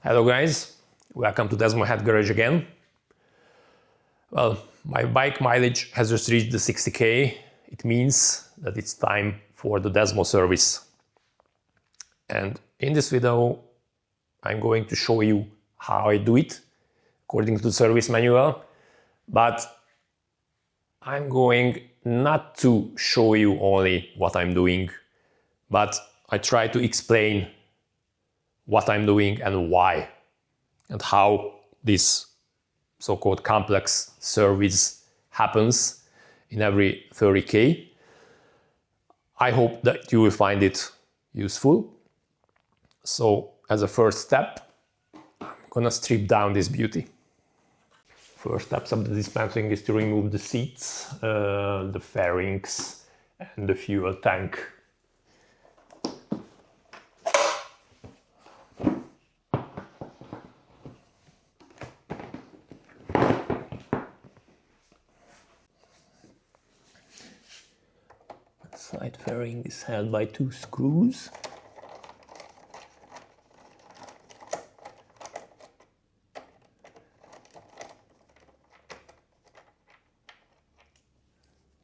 Hello guys, welcome to Desmo Head Garage again. Well, my bike mileage has just reached the 60k. It means that it's time for the Desmo service. And in this video, I'm going to show you how I do it according to the service manual. But I'm going not to show you only what I'm doing, but I try to explain what I'm doing and why, and how this so-called complex service happens in every 30k. I hope that you will find it useful. So as a first step, I'm gonna strip down this beauty. First steps of the dismantling is to remove the seats, the fairings and the fuel tank. Side fairing is held by 2 screws.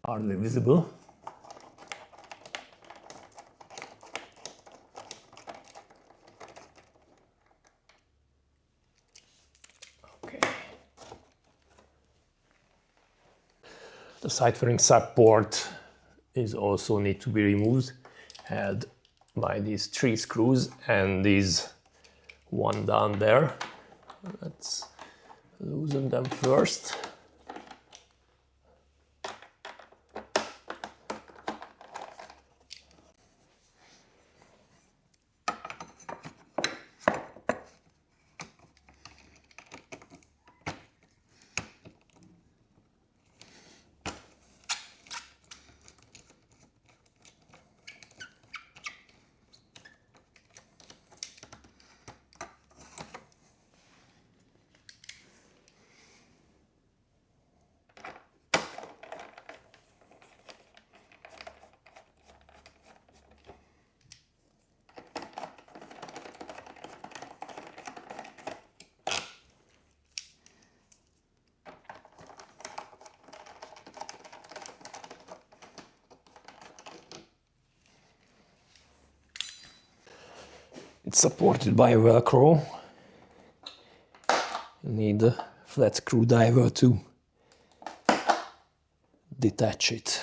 Hardly visible. Okay. The side fairing support is also need to be removed, held by these 3 screws and these one down there. Let's loosen them first. It's supported by a Velcro. You need a flat screwdriver to detach it.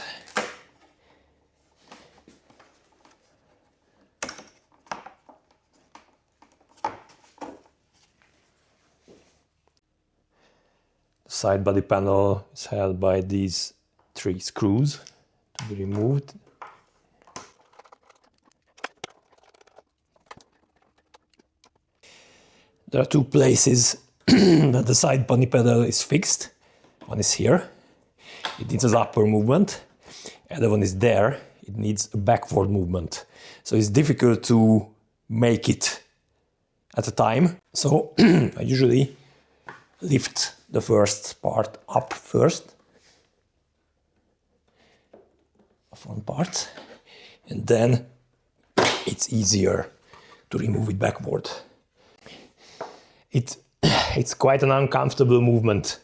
The side body panel is held by these 3 screws to be removed. There are 2 places that the side body panel is fixed. One is here, it needs an upper movement. The other one is there, it needs a backward movement. So it's difficult to make it at a time. So I usually lift the first part up first, the front part, and then it's easier to remove it backward. It's quite an uncomfortable movement,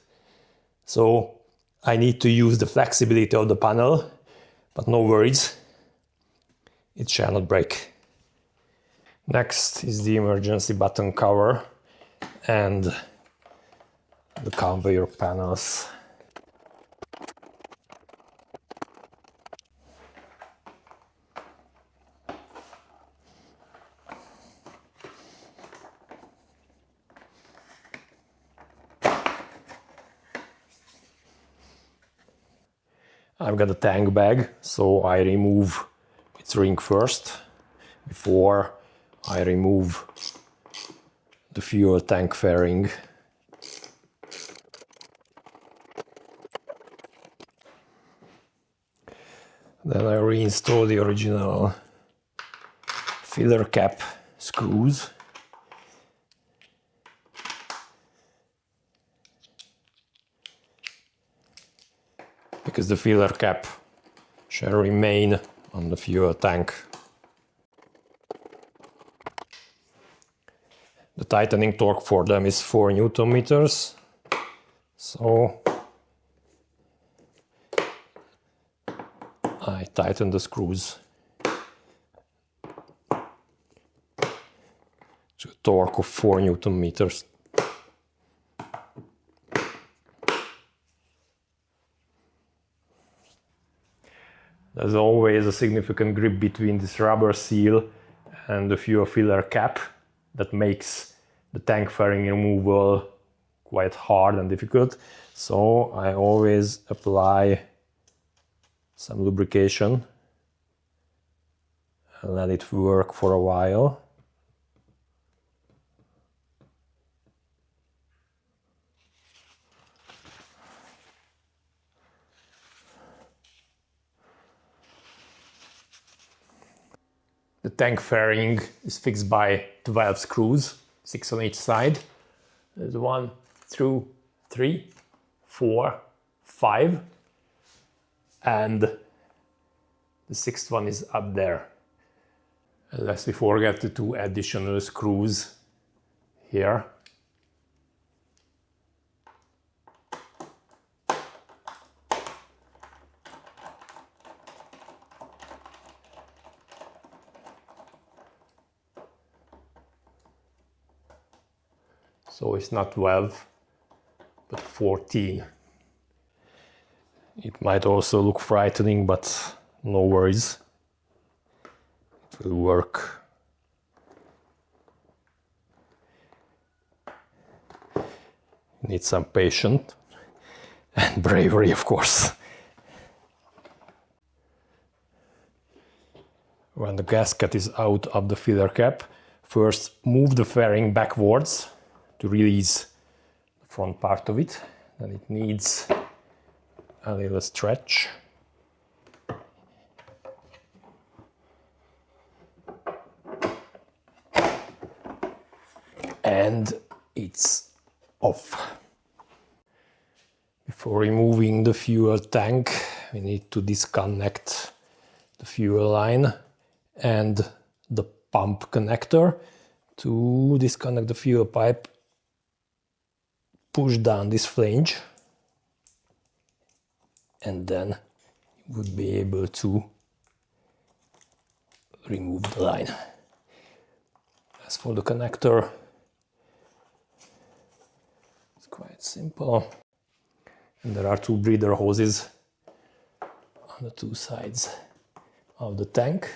so I need to use the flexibility of the panel, but no worries, it shall not break. Next is the emergency button cover and the conveyor panels. I've got a tank bag, so I remove its ring first before I remove the fuel tank fairing. Then I reinstall the original filler cap screws. Because the filler cap shall remain on the fuel tank. The tightening torque for them is 4 Newton meters. So I tighten the screws to a torque of 4 Newton meters. There's always a significant grip between this rubber seal and the fuel filler cap that makes the tank fairing removal quite hard and difficult. So I always apply some lubrication and let it work for a while. The tank fairing is fixed by 12 screws, 6 on each side. There's 1, 2, 3, 4, 5, and the 6th one is up there. Unless we forget the 2 additional screws here. So it's not 12, but 14. It might also look frightening, but no worries. It will work. You need some patience and bravery, of course. When the gasket is out of the filler cap, first move the fairing backwards to release the front part of it. Then it needs a little stretch. And it's off. Before removing the fuel tank, we need to disconnect the fuel line and the pump connector. To disconnect the fuel pipe, push down this flange and then you would be able to remove the line. As for the connector, it's quite simple. And there are 2 breather hoses on the 2 sides of the tank.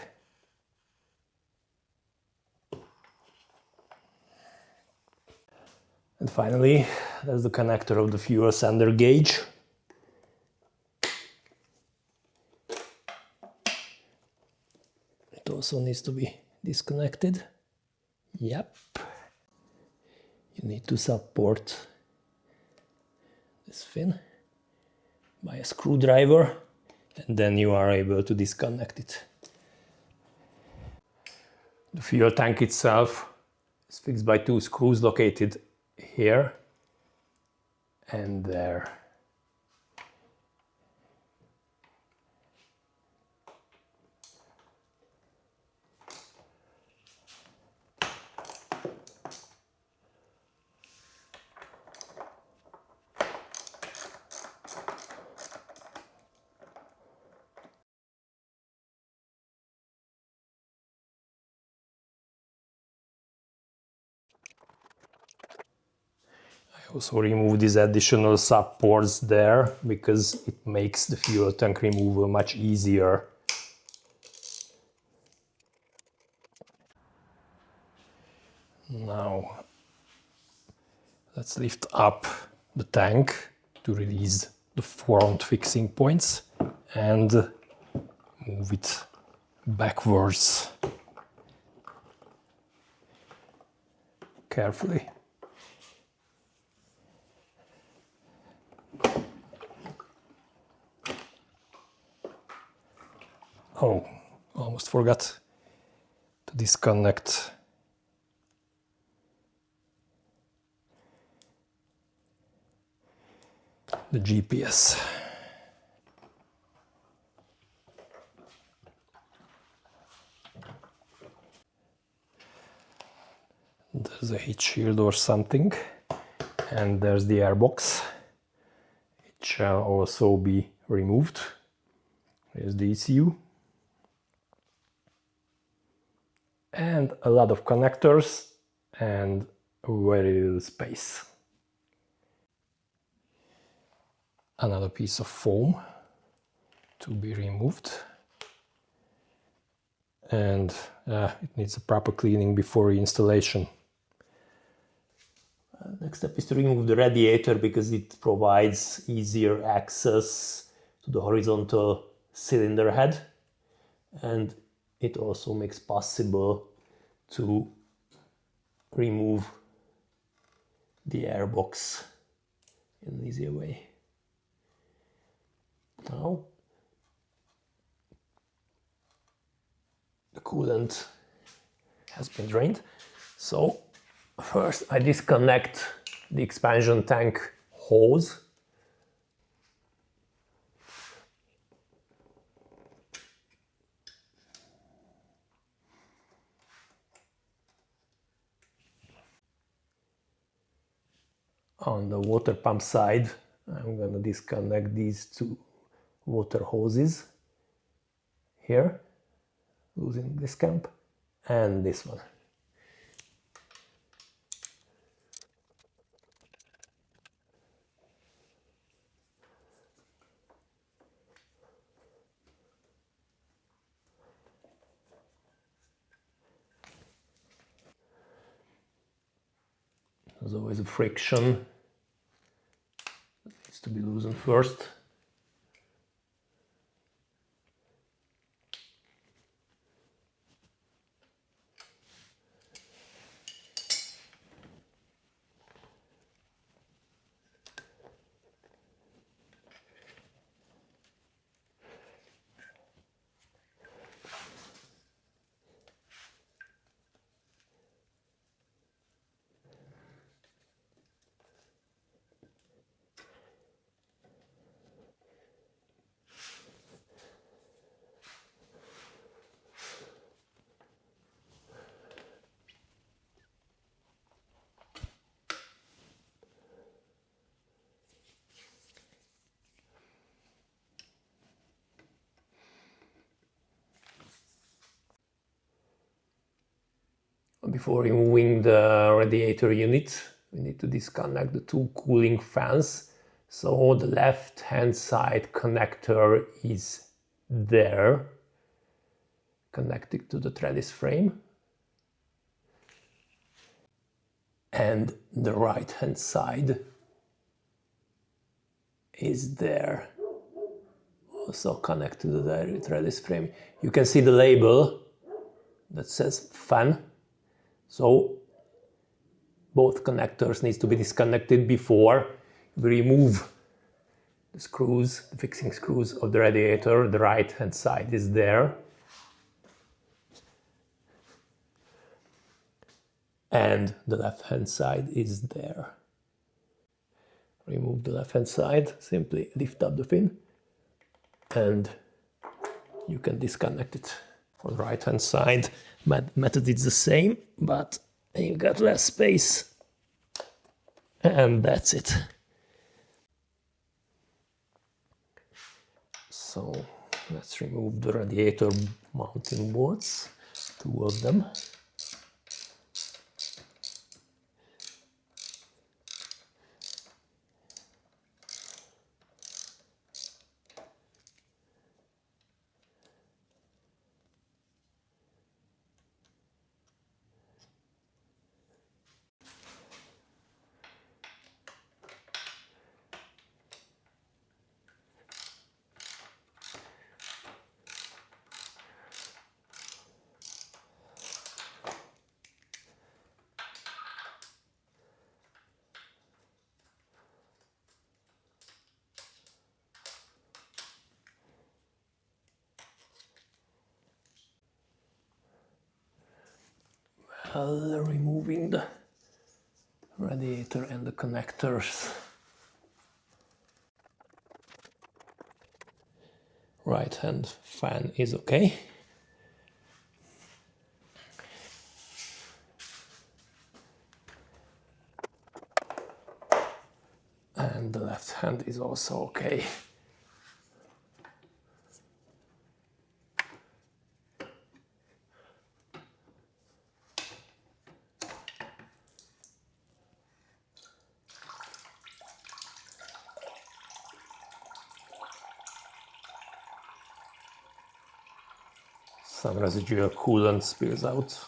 And finally, there's the connector of the fuel sender gauge. It also needs to be disconnected. Yep. You need to support this fin by a screwdriver, and then you are able to disconnect it. The fuel tank itself is fixed by 2 screws located here and there. I also remove these additional supports there because it makes the fuel tank removal much easier. Now let's lift up the tank to release the front fixing points and move it backwards carefully. Oh, almost forgot to disconnect the GPS. There's as a heat shield or something. And there's the airbox. It shall also be removed. Here's the ECU. And a lot of connectors and very little space. Another piece of foam to be removed. And it needs a proper cleaning before installation. Next step is to remove the radiator because it provides easier access to the horizontal cylinder head, and it also makes possible to remove the airbox in an easier way. Now the coolant has been drained, so first I disconnect the expansion tank hose. On the water pump side, I'm going to disconnect these two water hoses here, losing this clamp, and this one. There's always a friction that needs to be loosened first. Before removing the radiator unit, we need to disconnect the two cooling fans. So the left hand side connector is there, connected to the trellis frame. And the right hand side is there, also connected to the trellis frame. You can see the label that says fan. So both connectors need to be disconnected before we remove the screws, the fixing screws of the radiator. The right hand side is there. And the left hand side is there. Remove the left hand side, simply lift up the fin and you can disconnect it. On the right hand side, method is the same, but you got less space, and that's it. So let's remove the radiator mounting boards, two of them. Removing the radiator and the connectors. Right hand fan is okay. And the left hand is also okay. Some residual coolant spills out.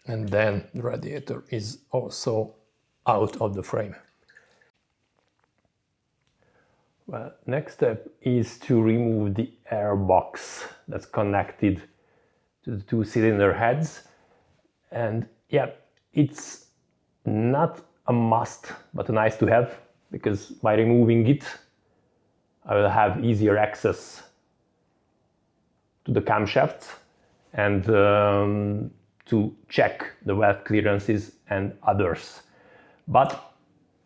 And then the radiator is also out of the frame. Well, next step is to remove the airbox that's connected to the two cylinder heads. And yeah, it's not a must, but a nice to have, because by removing it, I will have easier access to the camshafts and to check the valve clearances and others. But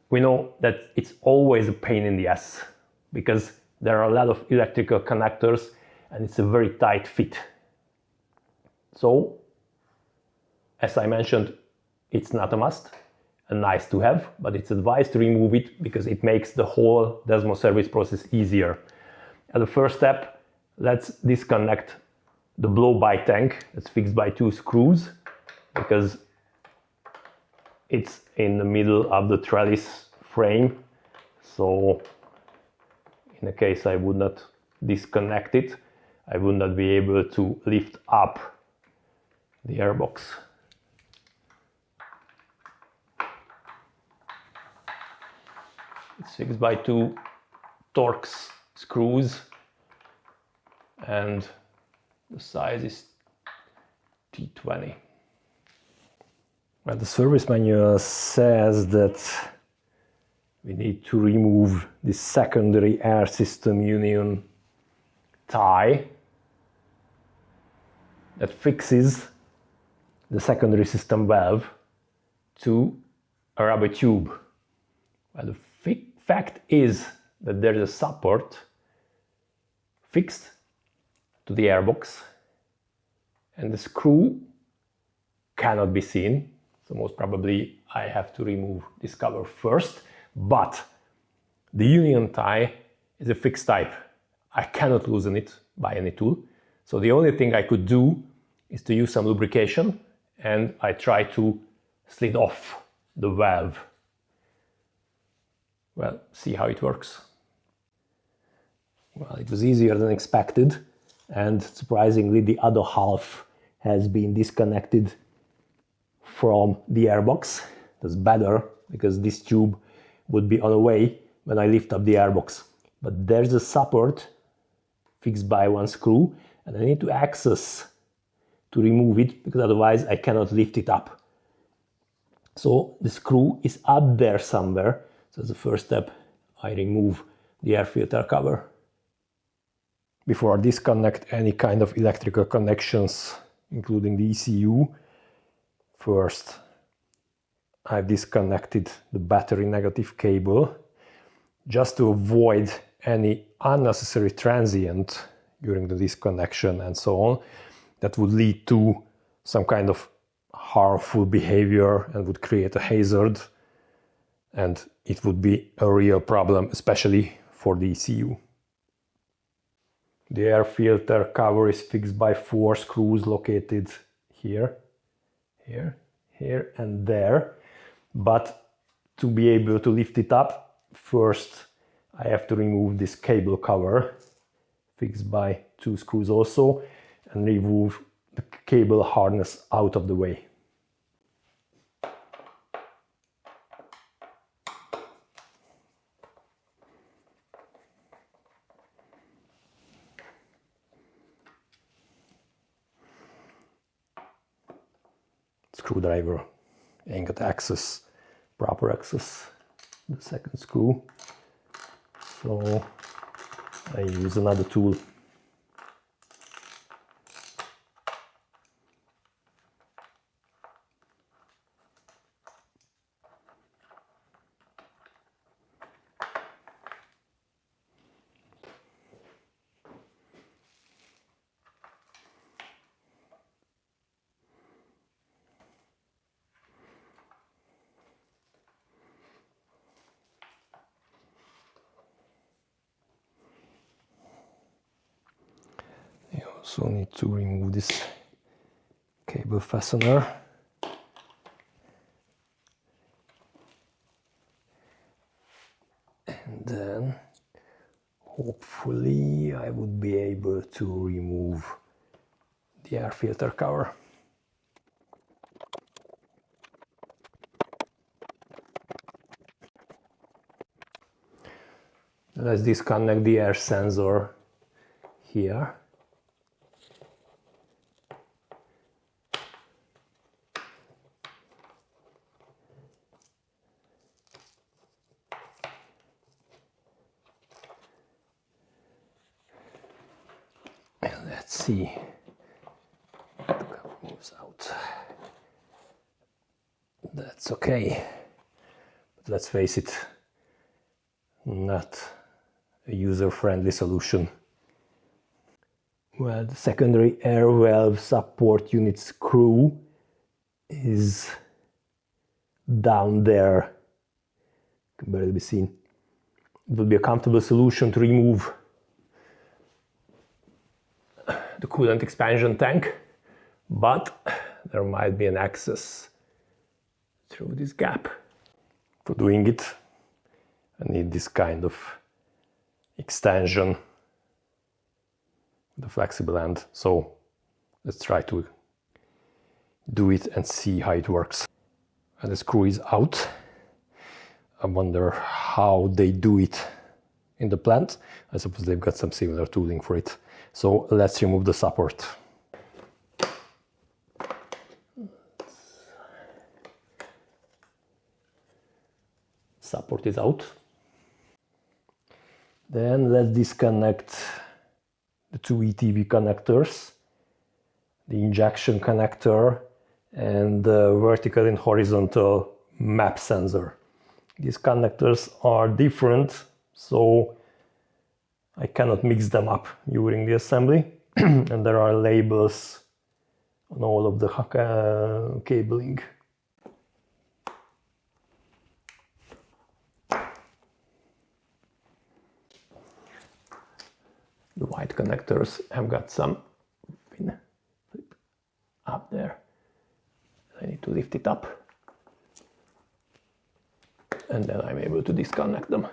we know that it's always a pain in the ass, because there are a lot of electrical connectors and it's a very tight fit. So, as I mentioned, it's not a must, a nice to have, but it's advised to remove it because it makes the whole Desmo service process easier. As the first step, let's disconnect the blow-by tank that's fixed by two screws, because it's in the middle of the trellis frame. So in the case I would not disconnect it, I would not be able to lift up the airbox. It's fixed by two Torx screws and the size is T20. Well, the service manual says that we need to remove the secondary air system union tie that fixes the secondary system valve to a rubber tube. Well, the fact is that there is a support fixed to the airbox and the screw cannot be seen. So most probably I have to remove this cover first, but the union tie is a fixed type. I cannot loosen it by any tool. So the only thing I could do is to use some lubrication, and I try to slide off the valve. Well, see how it works. Well, it was easier than expected, and surprisingly the other half has been disconnected from the airbox. That's better, because this tube would be on the way when I lift up the airbox. But there's a support fixed by one screw, and I need to access to remove it, because otherwise I cannot lift it up. So the screw is up there somewhere. So as the first step, I remove the air filter cover. Before I disconnect any kind of electrical connections, including the ECU, first I've disconnected the battery negative cable, just to avoid any unnecessary transient during the disconnection and so on that would lead to some kind of harmful behavior and would create a hazard, and it would be a real problem, especially for the ECU. The air filter cover is fixed by 4 screws located here, here, here and there. But to be able to lift it up, first I have to remove this cable cover, fixed by 2 screws also, and remove the cable harness out of the way. Screwdriver ain't got access, proper access, the second screw, so I use another tool. Also need to remove this cable fastener. And then hopefully I would be able to remove the air filter cover. Let's disconnect the air sensor here. And let's see. The cover moves out. That's okay. But let's face it, not a user-friendly solution. Well, the secondary air valve support unit screw is down there. Can barely be seen. It would be a comfortable solution to remove the coolant expansion tank, but there might be an access through this gap. For doing it, I need this kind of extension, the flexible end. So let's try to do it and see how it works. And the screw is out. I wonder how they do it in the plant. I suppose they've got some similar tooling for it. So let's remove the support. Support is out. Then let's disconnect the two ETV connectors, the injection connector and the vertical and horizontal map sensor. These connectors are different, so I cannot mix them up during the assembly. And there are labels on all of the cabling. The white connectors have got some pin up there. I need to lift it up, and then I'm able to disconnect them.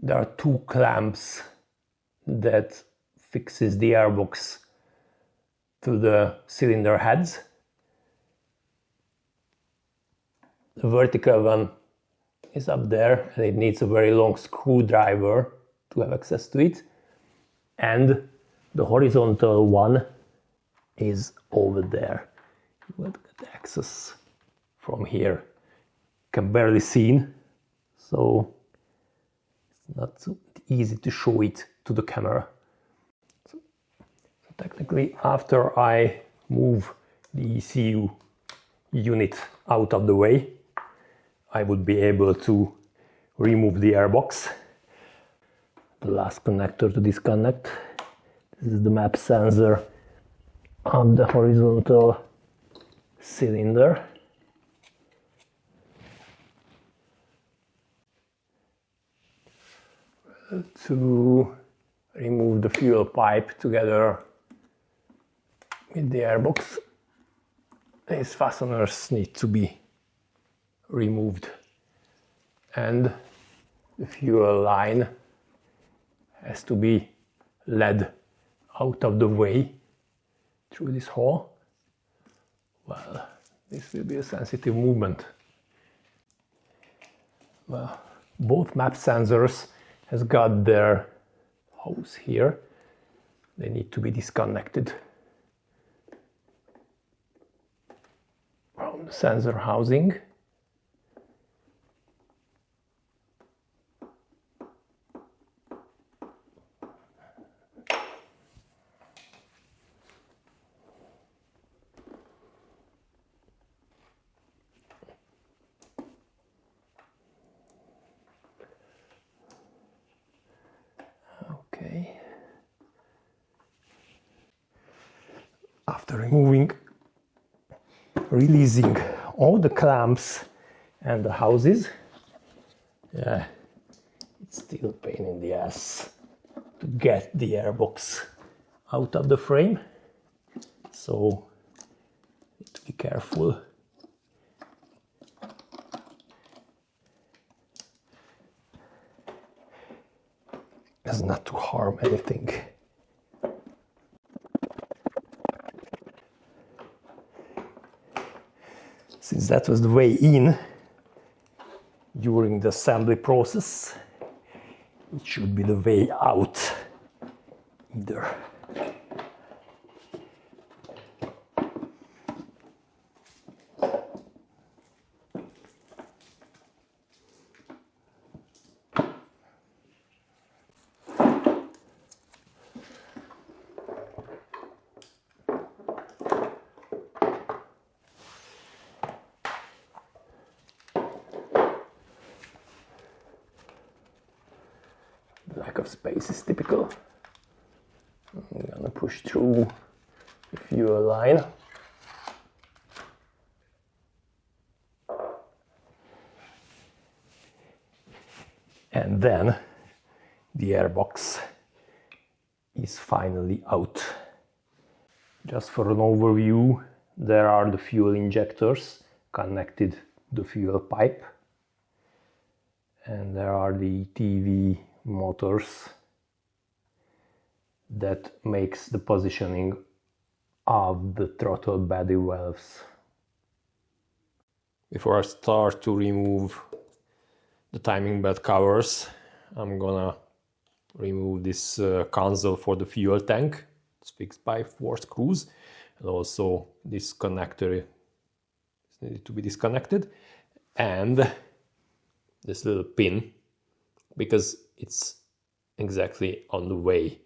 There are two clamps that fixes the airbox to the cylinder heads. The vertical one is up there and it needs a very long screwdriver to have access to it. And the horizontal one is over there. You will get access from here. Can barely seen, so it's not so easy to show it to the camera. So technically, after I move the ECU unit out of the way, I would be able to remove the airbox. The last connector to disconnect. This is the map sensor on the horizontal cylinder. To remove the fuel pipe together with the airbox, these fasteners need to be removed, and the fuel line has to be led out of the way through this hole. Well, this will be a sensitive movement. Well, both map sensors has got their hose here. They need to be disconnected from the sensor housing. Okay. After removing releasing all the clamps and the houses. Yeah, it's still a pain in the ass to get the airbox out of the frame, so need to be careful. As not to harm anything. Since that was the way in during the assembly process, it should be the way out either. Lack of space is typical. I'm gonna push through the fuel line. And then the airbox is finally out. Just for an overview, there are the fuel injectors connected to the fuel pipe. And there are the TV motors that makes the positioning of the throttle body valves. Before I start to remove the timing belt covers, I'm gonna remove this console for the fuel tank. It's fixed by 4 screws, and also this connector needed to be disconnected, and this little pin, because it's exactly on the way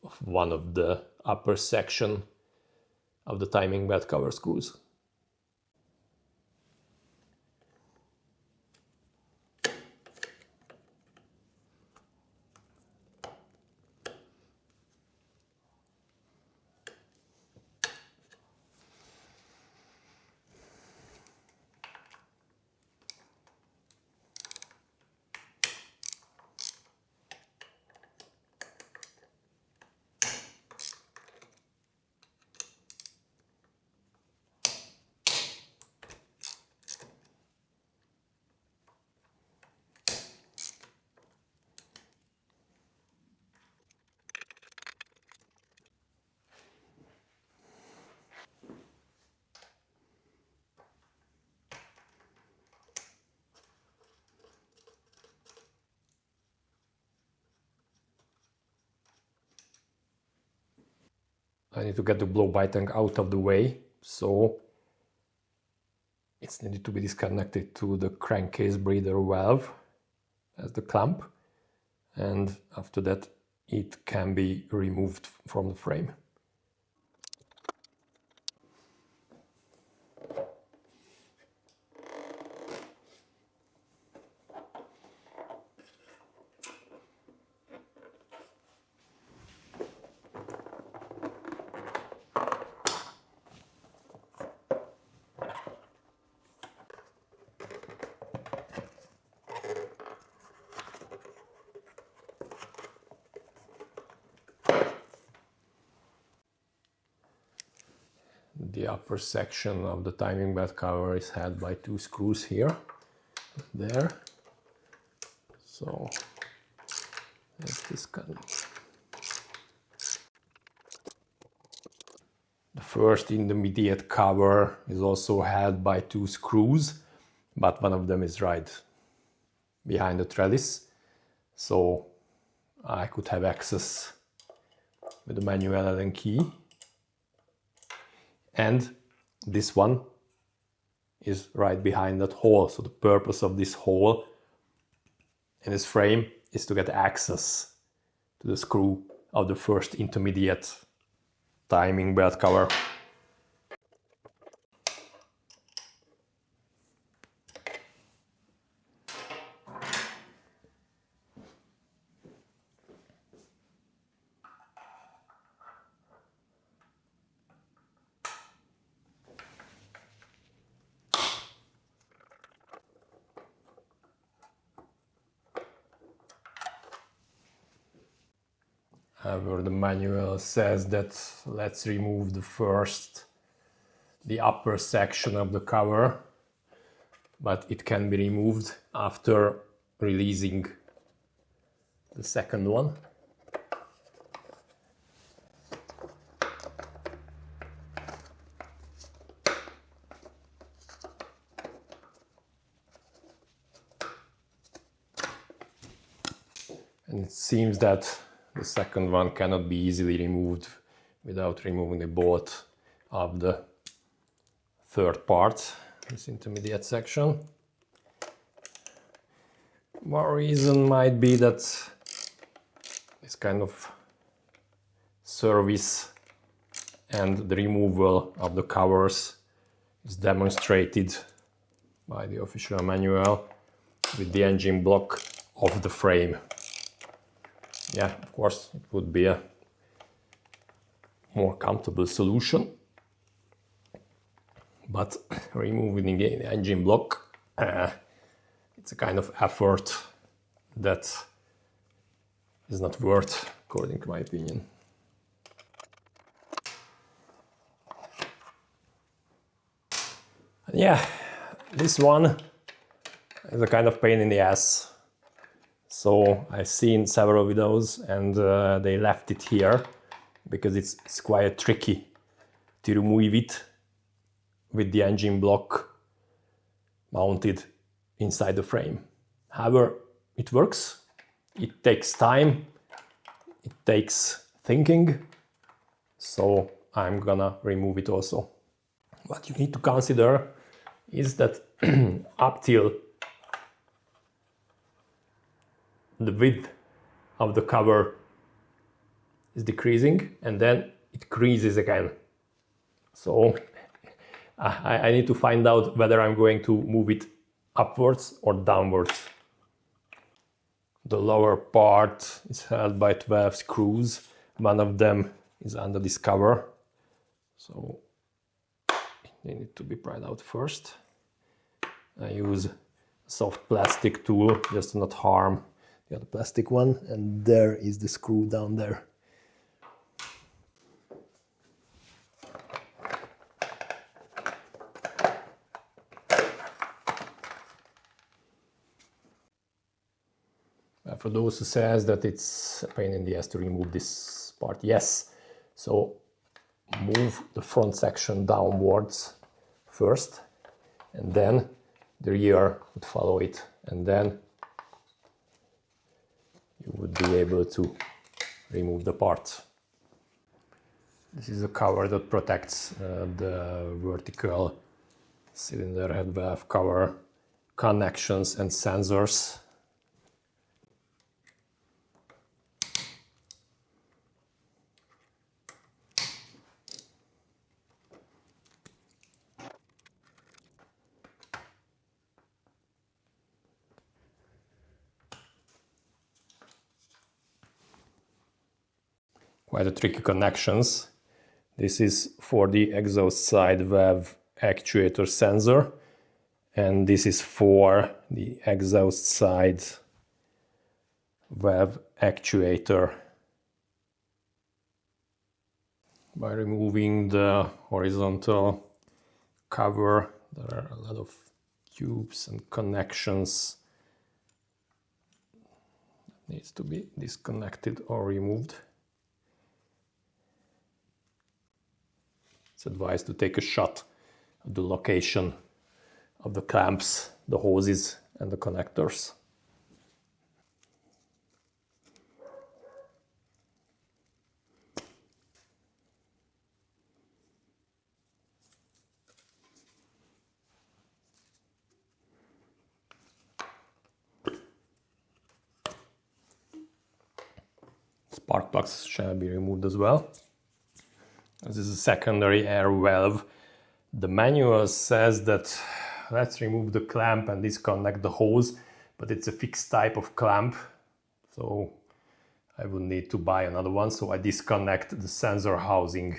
of one of the upper section of the timing belt cover screws. I need to get the blow-by tank out of the way, so it's needed to be disconnected to the crankcase breather valve as the clamp, and after that it can be removed from the frame. The upper section of the timing belt cover is held by 2 screws here, there. So let's disconnect. The first intermediate cover is also held by 2 screws, but one of them is right behind the trellis, so I could have access with the manual Allen key. And this one is right behind that hole. So the purpose of this hole in this frame is to get access to the screw of the first intermediate timing belt cover. However, the manual says that let's remove the upper section of the cover, but it can be removed after releasing the second one. And it seems that the second one cannot be easily removed without removing the bolt of the third part, this intermediate section. One reason might be that this kind of service and the removal of the covers is demonstrated by the official manual with the engine block of the frame. Yeah, of course, it would be a more comfortable solution, but removing the engine block, it's a kind of effort that is not worth, according to my opinion. And yeah, this one is a kind of pain in the ass. So I've seen several videos and they left it here because it's quite tricky to remove it with the engine block mounted inside the frame. However, it works. It takes time. It takes thinking. So I'm gonna remove it also. What you need to consider is that up till the width of the cover is decreasing and then it creases again. So I need to find out whether I'm going to move it upwards or downwards. The lower part is held by 12 screws. One of them is under this cover. So they need to be pried out first. I use a soft plastic tool just to not harm the other plastic one, and there is the screw down there. For those who says that it's a pain in the ass to remove this part, yes. So move the front section downwards first, and then the rear would follow it, and then you would be able to remove the part. This is a cover that protects the vertical cylinder head valve cover connections and sensors. Quite a tricky connections. This is for the exhaust side valve actuator sensor, and this is for the exhaust side valve actuator. By removing the horizontal cover, there are a lot of tubes and connections that needs to be disconnected or removed. It's advised to take a shot of the location of the clamps, the hoses and the connectors. Spark plugs shall be removed as well. This is a secondary air valve. The manual says that let's remove the clamp and disconnect the hose, but it's a fixed type of clamp, so I will need to buy another one. So I disconnect the sensor housing.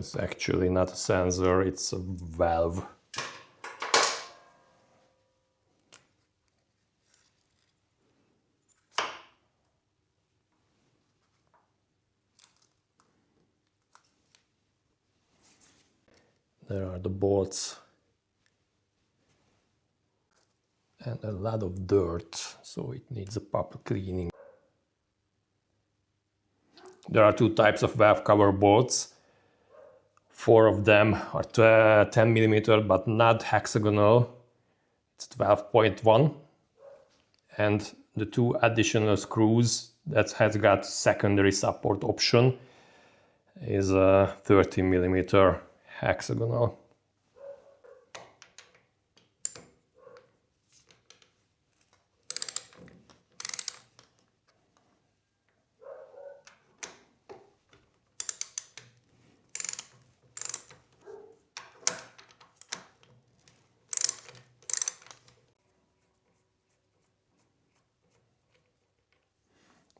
It's actually not a sensor, it's a valve. There are the bolts and a lot of dirt, so it needs a proper cleaning. There are two types of valve cover bolts. 4 of them are 10 mm but not hexagonal. It's 12.1. And the 2 additional screws that has got secondary support option is a 30 mm hexagonal.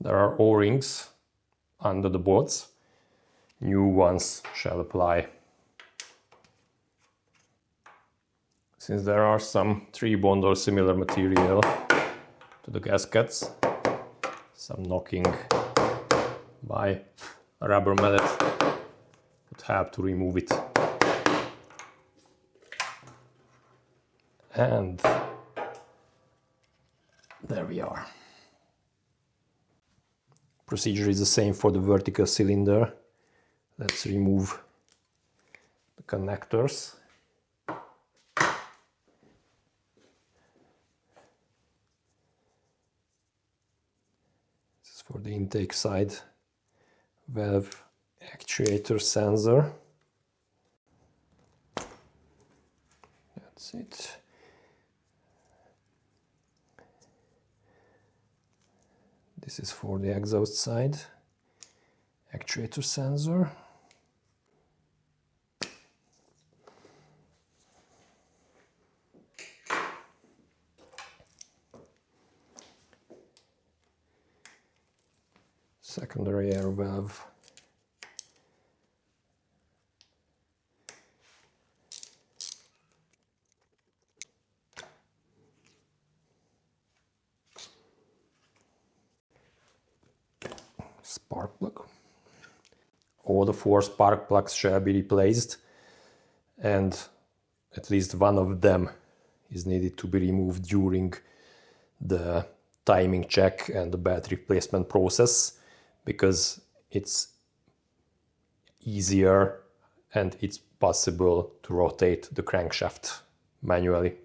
There are O-rings under the bolts. New ones shall apply. Since there are some 3-bond or similar material to the gaskets, some knocking by a rubber mallet would help to remove it. And there we are. Procedure is the same for the vertical cylinder. Let's remove the connectors. This is for the intake side. Valve actuator sensor. That's it. This is for the exhaust side, actuator sensor. Secondary air valve. Spark plug. All the 4 spark plugs shall be replaced, and at least one of them is needed to be removed during the timing check and the battery replacement process, because it's easier and it's possible to rotate the crankshaft manually.